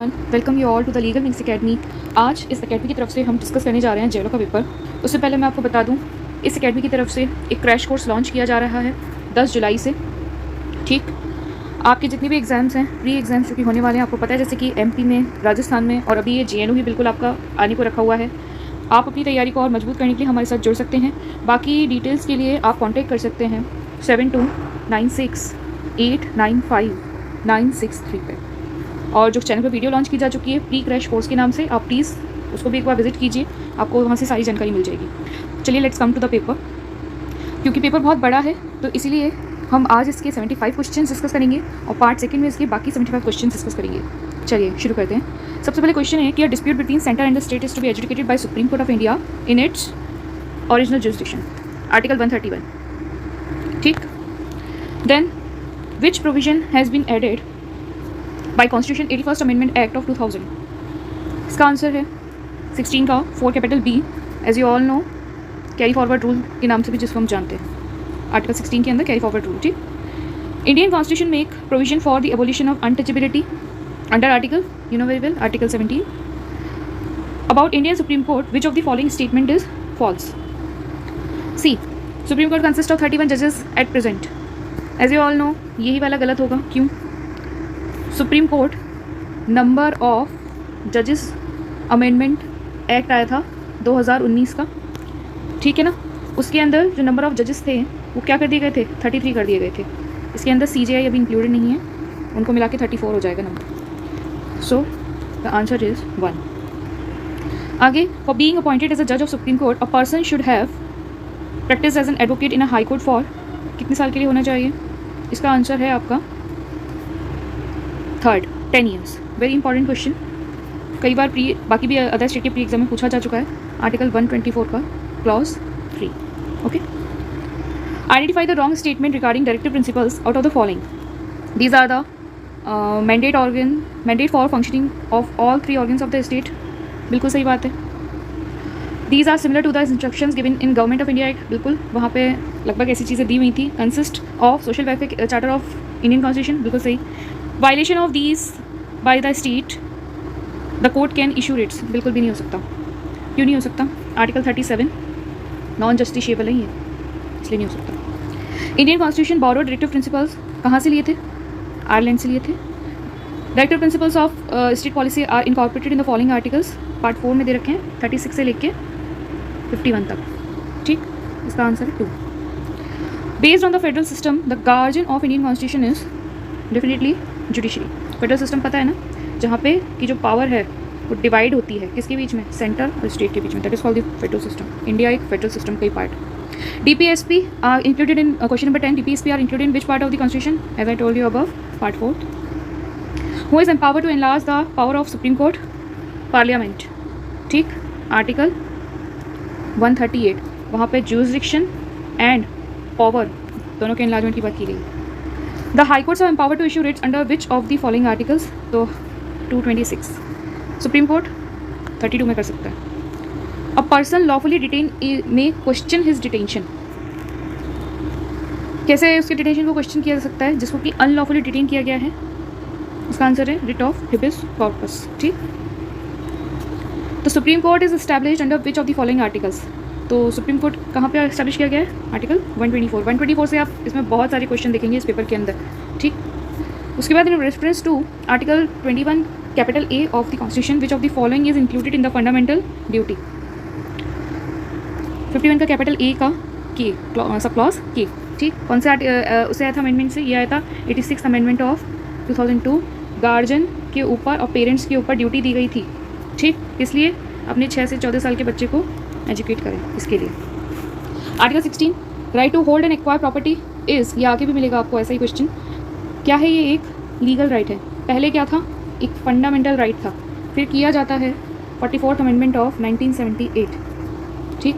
Welcome you all to the legal wings academy. आज इस academy की तरफ से हम डिस्कस करने जा रहे हैं जेलो का पेपर। उससे पहले मैं आपको बता दूं, इस एकेडमी की तरफ से एक क्रैश कोर्स लॉन्च किया जा रहा है 10 जुलाई से। ठीक, आपके जितने भी एग्ज़ाम्स हैं, प्री एग्ज़ाम्स जो कि होने वाले हैं, आपको पता है, जैसे कि एमपी में, राजस्थान में, और अभी ये JNU भी बिल्कुल आपका आने को रखा हुआ है। आप अपनी तैयारी को और मजबूत करने के लिए हमारे साथ जुड़ सकते हैं। बाकी डिटेल्स के लिए आप कॉन्टैक्ट कर सकते हैं 7296895963 पे। और जो चैनल पर वीडियो लॉन्च की जा चुकी है प्री क्रैश कोर्स के नाम से, आप प्लीज़ उसको भी एक बार विजिट कीजिए, आपको वहाँ से सारी जानकारी मिल जाएगी। चलिए let's come to the paper. क्योंकि पेपर बहुत बड़ा है तो इसीलिए हम आज इसके 75 क्वेश्चन डिस्कस करेंगे और पार्ट सेकंड में इसके बाकी 75 क्वेश्चन डिस्कस करेंगे। चलिए शुरू करते हैं। सबसे पहले क्वेश्चन है कि dispute between centre and the state is to be educated by supreme court of India in its original jurisdiction, article 131। ठीक, then which provision has been added by constitution 81st amendment act of 2000। इसका answer है 16 का 4 capital B, as you all know, carry forward rule के नाम से भी जिसको हम जानते हैं। आर्टिकल 16 के अंदर कैरी फॉरवर्ड रूल। ठीक, Indian constitution make provision for the abolition of untouchability under article, you know very well, article 17। About Indian supreme court, which of the following statement is false? C, supreme court consist of 31 जजेस at present, as you all know, यही वाला गलत होगा। क्यों? Supreme court number of जजेस amendment act आया था 2019 का, ठीक है ना, उसके अंदर जो नंबर ऑफ जजेस थे वो क्या कर दिए गए थे? 33 कर दिए गए थे। इसके अंदर CJI अभी इंक्लूडेड नहीं है, उनको मिला के 34 हो जाएगा नंबर। So the answer is 1। आगे, for being appointed as a जज of supreme court a person should have practice as an advocate in a high court for कितने साल के लिए होना चाहिए? इसका आंसर है आपका 3rd 10 years. Very important question, कई बार बाकी भी अदर स्टेट के प्री एग्जाम में पूछा जा चुका है। आर्टिकल 124 का clause 3। Okay, identify the wrong statement regarding directive principles out of the following. These are the mandate for functioning of all 3 organs of the state. बिल्कुल सही बात है। These are similar to the instructions given in government of India act. बिल्कुल, वहाँ पे लगभग ऐसी चीज़ें दी हुई थी। Consist of social welfare charter of Indian constitution. बिल्कुल सही। Violation of these by the state the court can issue Ritz. बिल्कुल भी नहीं हो सकता। क्यों नहीं हो सकता? आर्टिकल 37 नॉन जस्टिशिएबल है ये, इसलिए नहीं हो सकता। Indian constitution borrow directive principles कहाँ से लिए थे? आयरलैंड से लिए थे। Directive principles of state policy are incorporated in the following articles. Part 4 में दे रखे हैं, 36 से लेके 51 तक। ठीक, इसका आंसर है 2। Based on the federal system the guardian of Indian constitution is definitely judiciary. Federal system पता है ना, जहाँ पे की जो पावर है वो डिवाइड होती है किसके बीच में? सेंटर और स्टेट के बीच में। That is called the federal system. India एक फेडरल सिस्टम का ही part. DPSP are included in question number 10। DPSP are included in which part of the constitution? As I told you above, part 4। Who is empowered to enlarge the power of supreme court? Parliament. ठीक, article 138, वहाँ पे jurisdiction and power दोनों के enlargement की बात की गई। The high courts are empowered to issue writs under which of the following articles? तो 226। सुप्रीम कोर्ट 32 में कर सकता है। A person lawfully detain may question his detention. कैसे उसके डिटेंशन को क्वेश्चन किया जा सकता है जिसको कि अनलॉफुली डिटेन किया गया है? उसका आंसर है रिट ऑफ हिबिस कॉर्पस। ठीक, तो supreme court is established under which of the following articles? तो सुप्रीम कोर्ट कहाँ पे एस्टैब्लिश किया गया है? आर्टिकल 124। 124 से आप इसमें बहुत सारे क्वेश्चन देखेंगे इस पेपर के अंदर। ठीक, उसके बाद in reference to article 21 capital A of the constitution which of the following is included in the fundamental duty? 51 का कैपिटल A का के सब क्लॉज के। ठीक, कौन से उससे आया था अमेंडमेंट से? ये आया था 86 अमेंडमेंट ऑफ 2002। गार्जियन के ऊपर और पेरेंट्स के ऊपर ड्यूटी दी गई थी। ठीक, इसलिए अपने 6 से 14 साल के बच्चे को एजुकेट करें इसके लिए। Article 16 right to hold and acquire property is, ये आगे भी मिलेगा आपको ऐसा ही क्वेश्चन। क्या है ये? एक लीगल राइट है। पहले क्या था? एक फंडामेंटल राइट था, फिर किया जाता है 44th अमेंडमेंट ऑफ 1978। ठीक,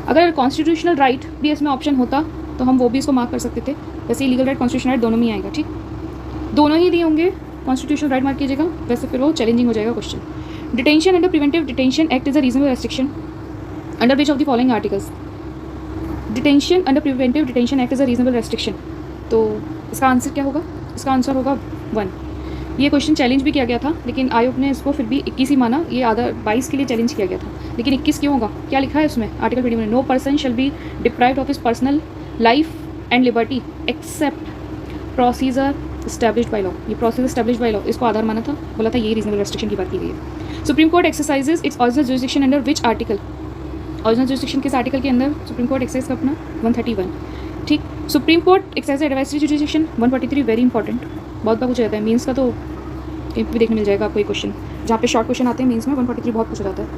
अगर कॉन्स्टिट्यूशनल राइट भी इसमें ऑप्शन होता तो हम वो भी इसको मार्क कर सकते थे। वैसे ही लीगल राइट, कॉन्स्टिट्यूशनल राइट दोनों में ही आएगा। ठीक, दोनों ही दिए होंगे, कॉन्स्टिट्यूशनल राइट मार्क कीजिएगा, वैसे फिर वो चैलेंजिंग हो जाएगा question. Detention under preventive detention act is a reasonable restriction under which of the following articles? Detention under preventive detention act is a reasonable restriction. तो इसका आंसर क्या होगा? इसका आंसर होगा 1। ये क्वेश्चन चैलेंज भी किया गया था, लेकिन आयोग ने इसको फिर भी 21 ही माना। ये आधा 22 के लिए चैलेंज किया गया था, लेकिन 21 क्यों होगा? क्या लिखा है उसमें आर्टिकल 21 में? No person shall be deprived of his personal life and liberty except procedure established by law. ये प्रोसीजर एस्टैब्लिश्ड बाय लॉ इसको आधार माना था, बोला था यही रीजनेबल रेस्ट्रिक्शन की बात की गई है। Supreme court exercises it's original jurisdiction under which article? Original jurisdiction किस आर्टिकल के अंदर सुप्रीम कोर्ट एक्सरसाइज का अपना? 131। ठीक। Supreme court exercise advisory jurisdiction 143, very important, बहुत बार पूछा जाता है मीन्स का, तो भी देखने मिल जाएगा आपको ये क्वेश्चन, जहाँ पे शॉर्ट क्वेश्चन आते हैं मीन्स में 143 बहुत पूछा जाता है।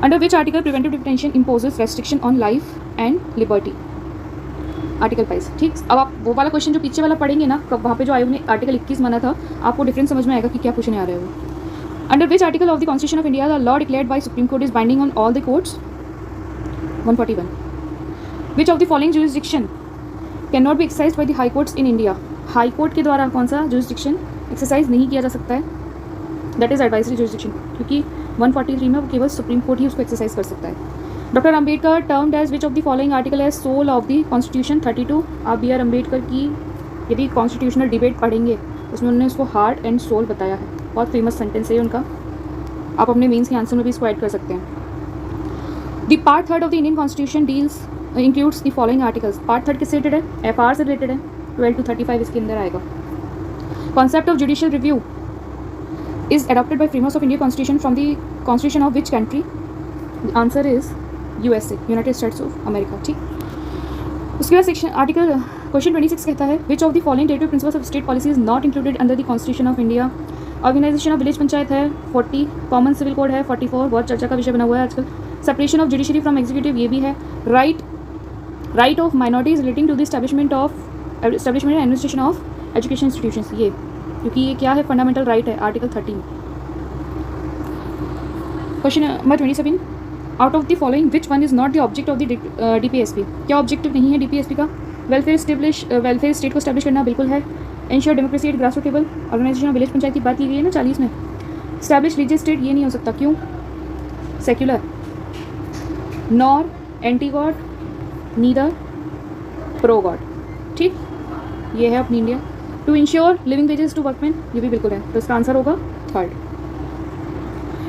Under which article preventive detention imposes restriction on life and liberty? Article 22। ठीक। अब आप वो वाला क्वेश्चन जो पीछे वाला पढ़ेंगे ना, वहाँ पे जो आयोग ने आर्टिकल 21 माना था, आपको डिफरेंस समझ में आएगा कि क्या पूछने आ रहे हो। Under which article of the constitution of India the law declared by supreme court is binding on all the courts? 141। Which of the following jurisdiction can not be exercised by the high courts in India? High court के द्वारा कौन सा jurisdiction exercise नहीं किया जा सकता है? That is advisory jurisdiction, क्योंकि 143 में वो केवल सुप्रीम कोर्ट ही उसको एक्सरसाइज कर सकता है। Doctor Ambedkar termed as which of the following article as soul of the constitution? 32। आप बी आर अम्बेडकर की यदि कॉन्स्टिट्यूशनल डिबेट पढ़ेंगे उसमें उन्होंने उसको हार्ट एंड सोल बताया है, बहुत फेमस सेंटेंस है उनका, आप अपने मेंस के आंसर में भी इसको ऐड कर सकते हैं। The part 3 of the Indian constitution deals includes the following articles? Part 3 किससे रिलेटेड है? एफआर से रिलेटेड है, 12 to 35 इसके अंदर आएगा। Concept of judicial review is adopted by framers of Indian constitution from the constitution of which country? The answer is USA, United States of America। ठीक। उसके बाद सेक्शन आर्टिकल क्वेश्चन 26 कहता है which of the following directive principles of state policy is not included under the constitution of India? Organisation of village panchayat है 40, common civil code है 44, बहुत चर्चा का विषय बना हुआ है आजकल। Separation of judiciary from executive ये भी है। Right of minorities relating to the establishment and administration of education institutions, ये क्योंकि ये क्या है? फंडामेंटल राइट है, article 13। Question number 27। Out of the following which one is not the object of the DPSP? क्या ऑब्जेक्टिव नहीं है DPSP का? वेलफेयर स्टेट को स्टैब्लिश करना बिल्कुल है। Ensure democracy at grass root level, organisation of village panchayat की बात की गई है ना 40 में। स्टैब्लिश रिलीजियस स्टेट ये नहीं हो सकता, क्यों? Secular, nor anti god, neither pro god. ठीक, ये है अपनी India. To ensure living wages to workman, ये भी बिल्कुल है, तो इसका आंसर होगा 3rd।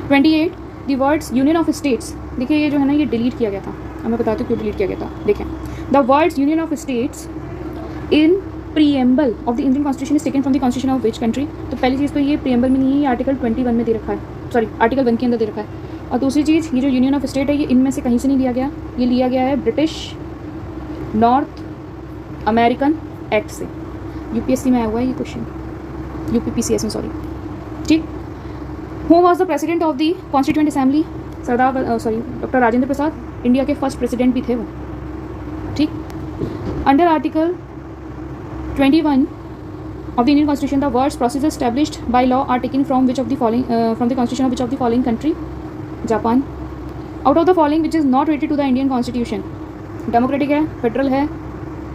28 the words union of states, देखिए ये जो है ना ये डिलीट किया गया था, अब मैं बताती हूँ क्यों डिलीट किया गया था। देखें, the words union of states in preamble of the Indian constitution is taken from the constitution of which country? तो पहली चीज़ तो ये प्रीएम्बल में नहीं है, ये आर्टिकल 21 में दे रखा है, सॉरी आर्टिकल 1 के अंदर दे रखा है। और दूसरी चीज़, ये जो यूनियन ऑफ स्टेट है ये इनमें से कहीं से नहीं लिया गया, ये लिया गया है ब्रिटिश नॉर्थ अमेरिकन एक्ट से। यूपीएससी में आया हुआ है ये क्वेश्चन, यूपीपीसीएस में, सॉरी। ठीक। Who was the president of the constituent assembly? Doctor Rajendra Prasad, India के फर्स्ट प्रेसिडेंट भी थे वो। ठीक। Under article 21 of the Indian Constitution, the words procedures established by law are taken from which of the following from the constitution of which of the following country? Japan. Out of the following which is not related to the Indian Constitution? Democratic है, federal है,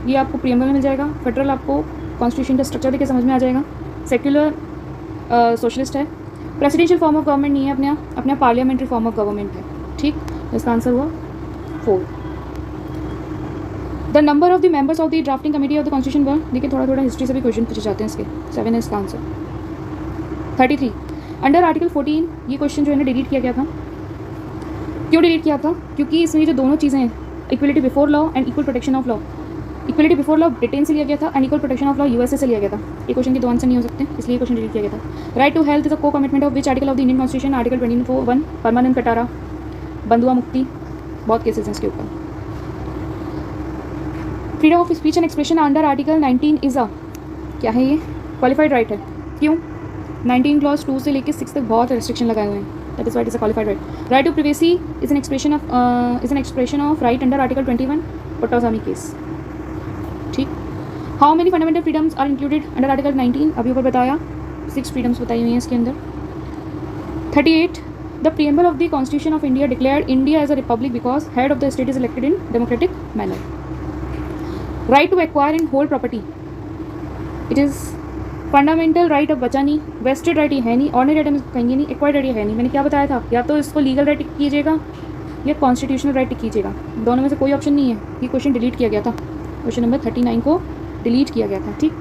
ये आपको preamble में मिल जाएगा। Federal आपको constitution का structure देखे समझ में आ जाएगा। सेक्युलर सोशलिस्ट है। प्रेसिडेंशियल फॉर्म ऑफ गवर्नमेंट नहीं है, अपने पार्लियामेंट्री फॉर्म ऑफ गवर्नमेंट है। ठीक, इसका आंसर हुआ 4। The number of the members of the drafting committee of the constitution were, देखिए थोड़ा थोड़ा हिस्ट्री से भी क्वेश्चन पूछे जाते हैं इसके। 7 है इसका आंसर। 33 अंडर आर्टिकल 14, ये क्वेश्चन जो है ना डिलीट किया गया था। क्यों डिलीट किया था? क्योंकि इसमें जो दोनों चीज़ें हैं, equality before law and equal protection of law, equality before law Britain से लिया गया था and equal protection of law USA से लिया गया था। ये क्वेश्चन के दो आंसर नहीं हो सकते, इसलिए क्वेश्चन डिलीट किया गया था। Right to health is a co commitment of which article of the Indian constitution? Article 24(1). Parmanand Katara, Bandhua Mukti, बहुत केसेस हैं इसके ऊपर। Freedom of speech and expression under article 19 is a, क्या है ये? क्वालिफाइड राइट है। क्यों? 19 क्लॉज 2 से लेकर 6 तक बहुत रेस्ट्रिक्शन लगाए हुए हैं, that is why it is a qualified right. Right to privacy is an expression of right under article 21 Puttaswamy case. ठीक। How many fundamental freedoms are included under article 19? अभी ऊपर बताया 6 फ्रीडम्स बताई हुई हैं इसके अंदर। 38 the preamble of the constitution of India declared India as a republic because head of the state is elected in democratic manner. Right to acquire in hold property, it is fundamental right of बचा नहीं, vested right ये है नहीं, ordinary right हम कहेंगे नहीं, acquired right ये है नहीं। मैंने क्या बताया था, या तो इसको लीगल राइट कीजिएगा या कॉन्स्टिट्यूशनल राइट कीजिएगा, दोनों में से कोई ऑप्शन नहीं है। ये क्वेश्चन डिलीट किया गया था, क्वेश्चन नंबर 39 को डिलीट किया गया था। ठीक।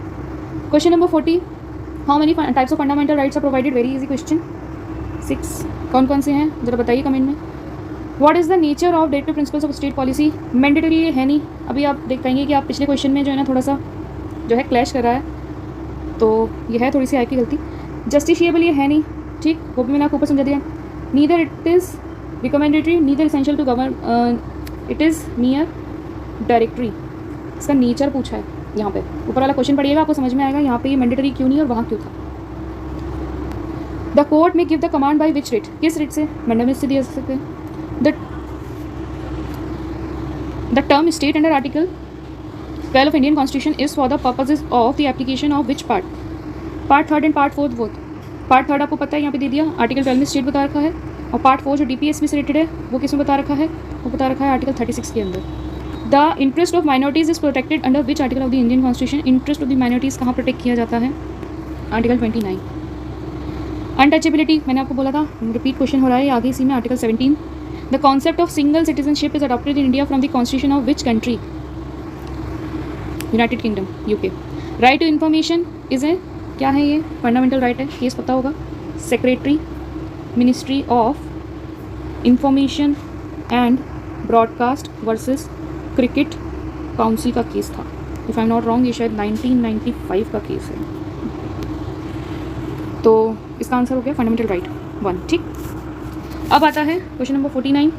Question number 40 how many types of fundamental rights are provided, very easy question. 6 कौन कौन से हैं ज़रा बताइए कमेंट में। What is the nature of directive principles of state policy, mandatory ये है नहीं। अभी आप देख पाएंगे कि आप पिछले क्वेश्चन में जो है ना थोड़ा सा जो है क्लैश कर रहा है, तो ये है थोड़ी सी आपकी गलती। जस्टिशिएबल ये है नहीं, ठीक, वो भी मैंने आपको ऊपर समझा दिया। Neither it is recommendatory, neither essential to govern, it is near directory. इसका नेचर पूछा है यहाँ पे, ऊपर वाला क्वेश्चन पढ़िएगा आपको समझ में आएगा यहाँ पे ये मैंडेटरी क्यों नहीं और वहाँ क्यों था। द कोर्ट में give the command by which writ, किस रिट से, मैंडेटरी से दिया सकते हैं। The term state under article 12 of Indian Constitution is for the purposes of the application of which part? Part third and part fourth both. Part third आपको पता है यहाँ पे दे दिया, आर्टिकल 12 में स्टेट बता रखा है, और पार्ट 4 जो DPSP से रिलेटेड है वो किस में बता रखा है, वो बता रखा है आर्टिकल 36 के अंदर। The interest of minorities is protected under which article of the Indian constitution, interest of the minorities कहाँ प्रोटेक्ट किया जाता है, आर्टिकल 29। अनटचेबिलिटी मैंने आपको बोला था, रिपीट क्वेश्चन हो रहा है आगे इसी में, article 17। The concept of single citizenship is adopted in India from the constitution of which country, United Kingdom, UK. Right to information is a, क्या है ये, फंडामेंटल राइट है, केस पता होगा, secretary ministry of information and broadcast versus cricket council का case था, if I am not wrong, ये शायद 1995 का केस है। तो इसका आंसर हो गया फंडामेंटल राइट 1, ठीक। अब आता है question number 49,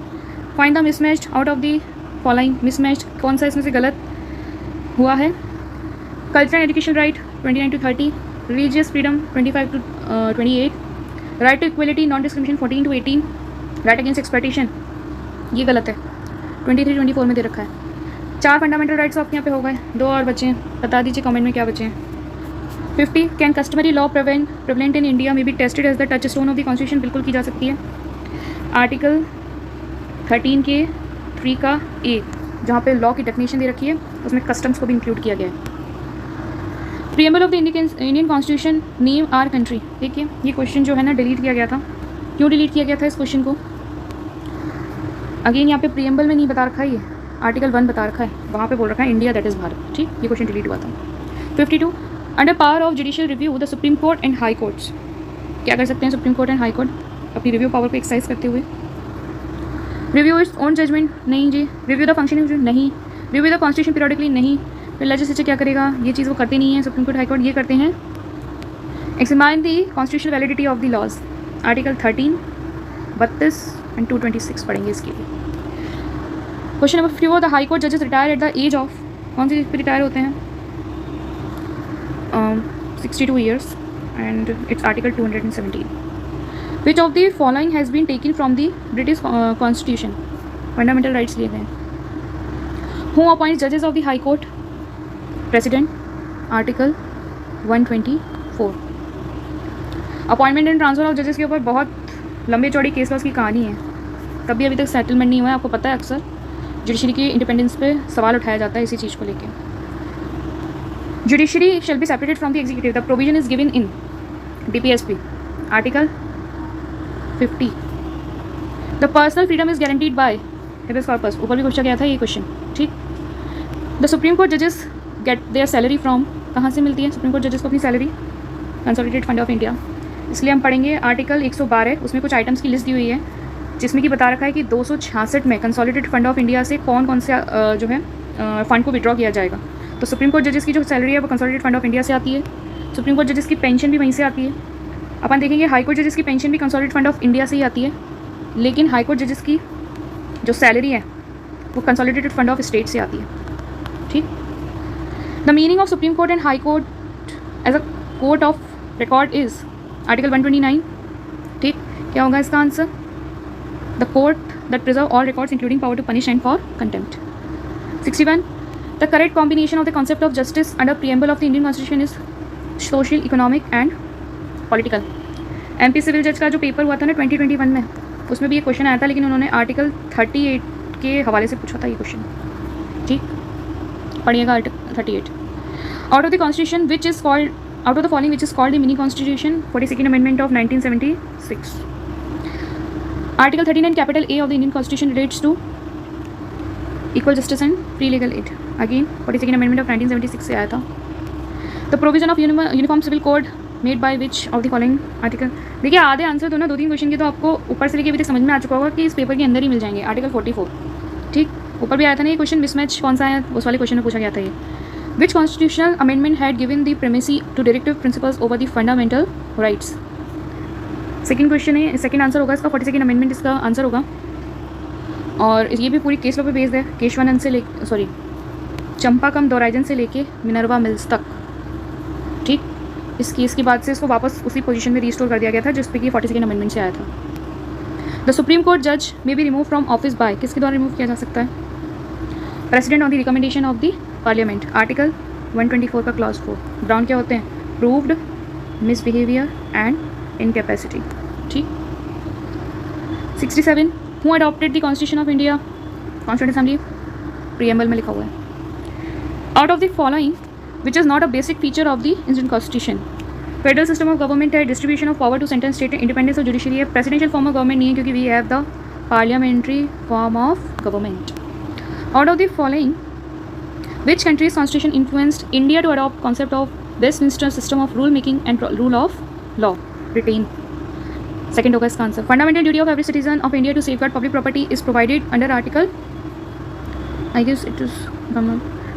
find the mismatched out of the following. Mismatched कौन सा इसमें से गलत हुआ है। Cultural education right 29 to 30, religious freedom 25 to 28, right to equality non discrimination 14 to 18, right against exploitation ये गलत है, 23-24 में दे रखा है। 4 फंडामेंटल राइट्स आपके यहाँ पे हो गए, 2 और बचे हैं, बता दीजिए कमेंट में क्या बचे हैं। 50 can customary law prevalent in India में be tested as the touchstone of the constitution, बिल्कुल की जा सकती है। आर्टिकल 13 के 3 का ए जहाँ पे लॉ की डेफिनेशन दे रखी है उसमें कस्टम्स को भी इंक्लूड किया गया है। Preamble of the Indian constitution name our country, देखिए ये क्वेश्चन जो है ना डिलीट किया गया था, क्यों डिलीट किया गया था इस क्वेश्चन को, अगेन यहाँ पे प्रीएम्बल में नहीं बता रखा है, ये आर्टिकल 1 बता रखा है, वहाँ पे बोल रखा है इंडिया दैट इज़ भारत, ठीक, ये क्वेश्चन डिलीट हुआ था। 52 under power of judicial review the supreme court and high courts, क्या कर सकते हैं supreme court and high court अपनी रिव्यू पावर को एक्सरसाइज करते हुए। रिव्यू इट्स ओन जजमेंट, नहीं जी। रिव्यू द फंक्शनिंग, नहीं। रिव्यू द कॉन्स्टिट्यूशन पीरियडिकली, नहीं। फिर लेजिस्लेचर क्या करेगा, ये चीज़ वो करते नहीं है, सुप्रीम कोर्ट हाई कोर्ट ये करते हैं। Examine the constitutional validity of the laws, article 13, 32 एंड 226 पढ़ेंगे इसके लिए। Question number 54 the high court जजेस retire at the age of, कौन सी एज पे रिटायर होते हैं, 62 years and it's article 217। Which of the following has been taken from the British constitution, fundamental rights लिए गए। हु अपॉइंट्स जजेस of the high court, president, article 124। Appointment and transfer of जजेस के ऊपर बहुत लंबी चौड़ी केस लॉस की कहानी है, तभी अभी तक सेटलमेंट नहीं हुआ है, आपको पता है अक्सर जुडिशरी की इंडिपेंडेंस पे सवाल उठाया जाता है इसी चीज़ को लेकर। Judiciary shall be separated from the executive, the provision is given in DPSP, article 50। The personal freedom is guaranteed bye habeas corpus, ऊपर भी पूछा गया था ये क्वेश्चन, ठीक। द सुप्रीम कोर्ट जजेस गेट देयर सैलरी फ्रॉम, कहाँ से मिलती है सुप्रीम कोर्ट जजेस को अपनी salary, consolidated fund of India. इसलिए हम पढ़ेंगे आर्टिकल 112, उसमें कुछ आइटम्स की लिस्ट दी हुई है जिसमें कि बता रखा है कि 266 में कंसोलिडेटेड फंड ऑफ इंडिया से कौन कौन से जो है फंड को विड्रॉ किया जाएगा। तो सुप्रीम कोर्ट जजेस की जो सैलरी है वो कंसोलिडेटेड फंड ऑफ इंडिया से आती है, सुप्रीम कोर्ट जजेस की पेंशन भी वहीं से आती है। अपन देखेंगे हाई कोर्ट जजेस की पेंशन भी कंसोलिडेटेड फंड ऑफ इंडिया से ही आती है, लेकिन हाई कोर्ट जजेस की जो सैलरी है वो कंसोलिडेटेड फंड ऑफ स्टेट से आती है, ठीक। The meaning of supreme court and high court as a court of record is article 129, ठीक। क्या होगा इसका answer, the court that preserve all records including power to punish and for contempt. 61 the correct combination of the concept of justice under preamble of the Indian constitution is social, economic and political. MP civil जज का जो paper हुआ था ना 2021 में, उसमें भी ये क्वेश्चन आया था, लेकिन उन्होंने आर्टिकल 38 के हवाले से पूछा था ये क्वेश्चन, ठीक, पढ़िएगा article 38। Out of the constitution which is called, out of the following which is called the mini constitution, 42nd amendment of 1976। Article 39 capital A of the Indian constitution relates to equal justice and free legal aid, again 42nd amendment of 1976 से आया था। The provision of uniform civil code made by which of the following article. देखिए आधे answer तो ना 2-3 question के तो आपको ऊपर से लेके अभी तक समझ में आ चुका होगा कि इस पेपर के अंदर ही मिल जाएंगे। आर्टिकल 44, ठीक, ऊपर भी आया था ना ये क्वेश्चन, मिसमैच कौन सा है उस वाले क्वेश्चन में पूछा गया था ये। Which constitutional amendment had given the primacy to directive principles over the fundamental rights. Second question है, सेकंड आंसर होगा इसका, 42nd अमेंडमेंट इसका आंसर होगा। और ये भी पूरी केस लॉ पे बेस्ड है, केशवानंद से चंपाकम दोराइजन से लेके मिनर्वा मिल्स तक, ठीक। इस केस के बाद से इसको वापस उसी पोजीशन में रिस्टोर कर दिया गया था जिस पे कि 42nd अमेंडमेंट से आया था। द सुप्रीम कोर्ट जज may be remove from office by, किसके द्वारा रिमूव किया जा सकता है? President on the recommendation of the parliament. Article 124 का क्लॉज 4। ग्राउंड क्या होते हैं? प्रूव्ड मिसबिहेवियर एंड इनकैपेसिटी, ठीक। 67 who adopted the constitution of India? Constituent assembly, preamble में लिखा हुआ है। Out of the following which is not a basic feature of the Indian constitution? Federal system of government है, distribution of power to central state, independence of judiciary है, presidential form of government नहीं है क्योंकि we have the parliamentary form of government. Out of the following which countries constitution influenced India to adopt concept of Westminster system of rule making and rule of law? Britain. Second होगा इसका answer. Fundamental duty of every citizen of India to safeguard public property is provided under article, I guess it is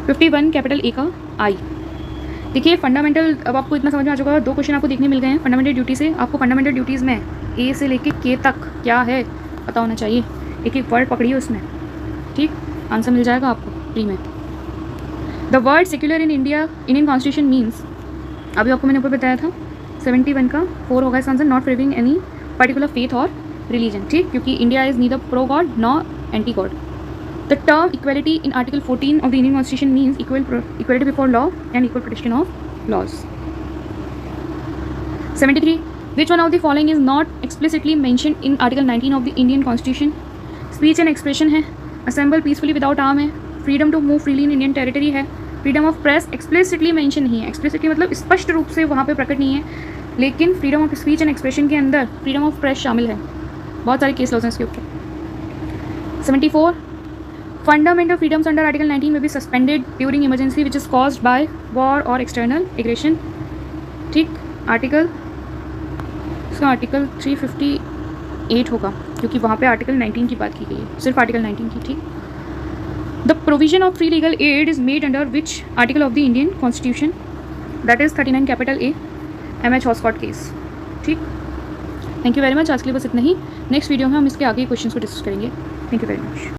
51 capital A का I. देखिए fundamental, अब आपको इतना समझ में आ चुका है, 2 क्वेश्चन आपको देखने मिल गए हैं फंडामेंटल ड्यूटी से। आपको फंडामेंटल ड्यूटीज़ में ए से लेके के तक क्या है पता होना चाहिए, एक एक वर्ड पकड़िए उसमें, ठीक। आंसर मिल जाएगा आपको प्री में। The word secular in India Indian constitution means, अभी आपको मैंने ऊपर बताया था 71 का 4 होगा इसका answer, not favouring any particular faith और रिलीजन, ठीक, क्योंकि India is neither pro God nor anti God. The term equality in Article 14 of the Indian Constitution means equality before law and equal protection of laws. 73. Which one of the following is not explicitly mentioned in Article 19 of the Indian Constitution? Speech and expression है, assemble peacefully without arm है, freedom to move freely in Indian territory है, freedom of press explicitly mention नहीं है, explicitly मतलब स्पष्ट रूप से वहाँ पे प्रकट नहीं है, लेकिन freedom of speech and expression के अंदर freedom of press शामिल है। बहुत सारे केस लॉज हैं इसके ऊपर। 74. Fundamental freedoms under Article 19 may be suspended during emergency which is caused by war or external aggression, ठीक। आर्टिकल, इसका आर्टिकल 358 होगा क्योंकि वहाँ पे आर्टिकल 19 की बात की गई है, सिर्फ आर्टिकल 19 की, ठीक। The provision of free legal aid is made under which article of the Indian constitution? That is 39 capital A, MH Hoskot case, ठीक। Thank you very much. आज के लिए बस इतना ही। नेक्स्ट वीडियो में हम इसके आगे क्वेश्चंस को डिस्कस करेंगे। Thank you very much.